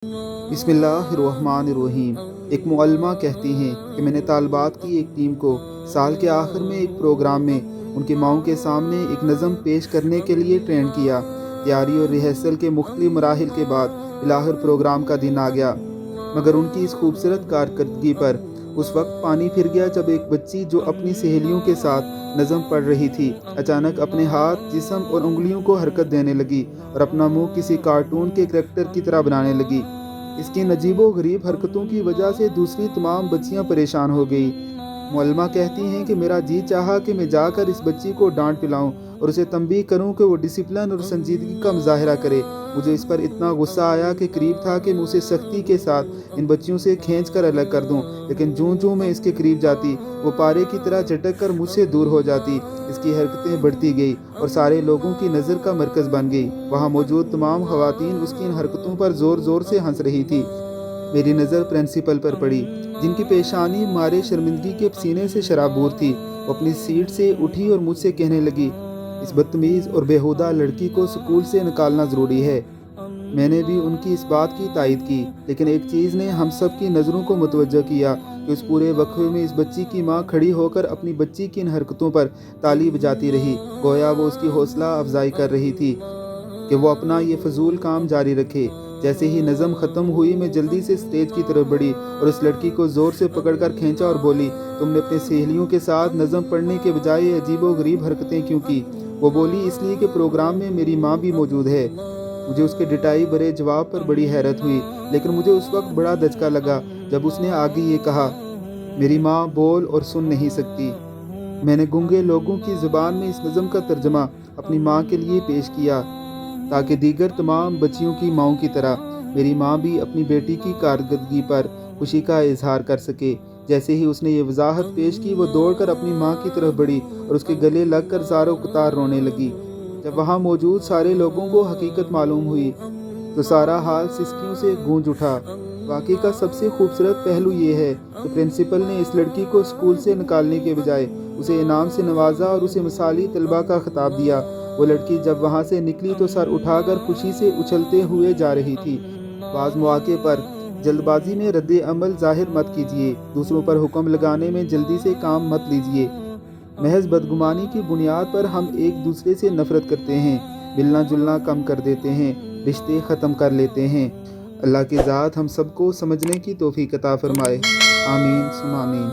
बिस्मिल्लाहिर्रहमानिर्रहीम। एक मुअल्लिमा कहती हैं कि मैंने तालिबात की एक टीम को साल के आखिर में एक प्रोग्राम में उनकी माओं के सामने एक नज़म पेश करने के लिए ट्रेन किया। तैयारी और रिहर्सल के मुख्तलिफ मराहिल के बाद बिलाखिर प्रोग्राम का दिन आ गया, मगर उनकी इस खूबसूरत कारकर्दगी पर उस वक्त पानी फिर गया जब एक बच्ची जो अपनी सहेलियों के साथ नज़म पढ़ रही थी अचानक अपने हाथ, जिस्म और उंगलियों को हरकत देने लगी और अपना मुंह किसी कार्टून के करैक्टर की तरह बनाने लगी। इसकी नजीबो गरीब हरकतों की वजह से दूसरी तमाम बच्चियां परेशान हो गई। मुअल्लिमा कहती हैं कि मेरा जी चाहा कि मैं जाकर इस बच्ची को डांट पिलाऊं और उसे तंबीह करूं कि वो डिसिप्लिन और संजीदगी का मुजाहरा करे। मुझे इस पर इतना गुस्सा आया कि करीब था कि मैं उसे सख्ती के साथ इन बच्चियों से खींच कर अलग कर दूं, लेकिन जूं जूं मैं इसके करीब जाती वो पारे की तरह झटक कर मुझसे दूर हो जाती। इसकी हरकतें बढ़ती गई और सारे लोगों की नज़र का मरकज़ बन गई। वहाँ मौजूद तमाम खवातीन उसकी इन हरकतों पर ज़ोर ज़ोर से हंस रही थी। मेरी नज़र प्रिंसिपल पर पड़ी, जिनकी पेशानी मारे शर्मिंदगी के पसीने से शराबूर थी। वो अपनी सीट से उठी और मुझसे कहने लगी, इस बदतमीज़ और बेहुदा लड़की को स्कूल से निकालना ज़रूरी है। मैंने भी उनकी इस बात की तायद की, लेकिन एक चीज़ ने हम सब की नज़रों को मुतवज्जह किया कि उस पूरे वक्फे में इस बच्ची की माँ खड़ी होकर अपनी बच्ची की इन हरकतों पर ताली बजाती रही, गोया वो उसकी हौसला अफजाई कर रही थी कि वो अपना ये फजूल काम जारी रखे। जैसे ही नज़म ख़त्म हुई, मैं जल्दी से स्टेज की तरफ बढ़ी और उस लड़की को ज़ोर से पकड़कर खींचा और बोली, तुमने अपनी सहेलियों के साथ नज़म पढ़ने के बजाय अजीबो गरीब हरकतें क्यों की? वो बोली, इसलिए कि प्रोग्राम में मेरी माँ भी मौजूद है। मुझे उसके डिटाई भरे जवाब पर बड़ी हैरत हुई, लेकिन मुझे उस वक्त बड़ा धचका लगा जब उसने आगे ये कहा, मेरी माँ बोल और सुन नहीं सकती। मैंने गूंगे लोगों की ज़ुबान में इस नज़म का तर्जमा अपनी माँ के लिए पेश किया ताकि दीगर तमाम बच्चियों की माँओं की तरह मेरी माँ भी अपनी बेटी की कारकर्दगी पर खुशी का इजहार कर सके। जैसे ही उसने ये वजाहत पेश की, वो दौड़कर अपनी माँ की तरफ बढ़ी और उसके गले लगकर ज़ारो कतार रोने लगी। जब वहाँ मौजूद सारे लोगों को हकीकत मालूम हुई तो सारा हाल सिसकियों से गूंज उठा। वाकई का सबसे खूबसूरत पहलू ये है कि प्रिंसिपल ने इस लड़की को स्कूल से निकालने के बजाय उसे इनाम से नवाजा और उसे मिसाली तलबा का खिताब दिया। वो लड़की जब वहाँ से निकली तो सर उठाकर खुशी से उछलते हुए जा रही थी। बाज़ मौके पर जल्दबाजी में रद्द अमल ज़ाहिर मत कीजिए, दूसरों पर हुक्म लगाने में जल्दी से काम मत लीजिए। महज बदगुमानी की बुनियाद पर हम एक दूसरे से नफरत करते हैं, मिलना जुलना कम कर देते हैं, रिश्ते ख़त्म कर लेते हैं। अल्लाह की ज़ात हम सबको समझने की तौफीक अता फरमाए। आमीन सुम्मा आमीन।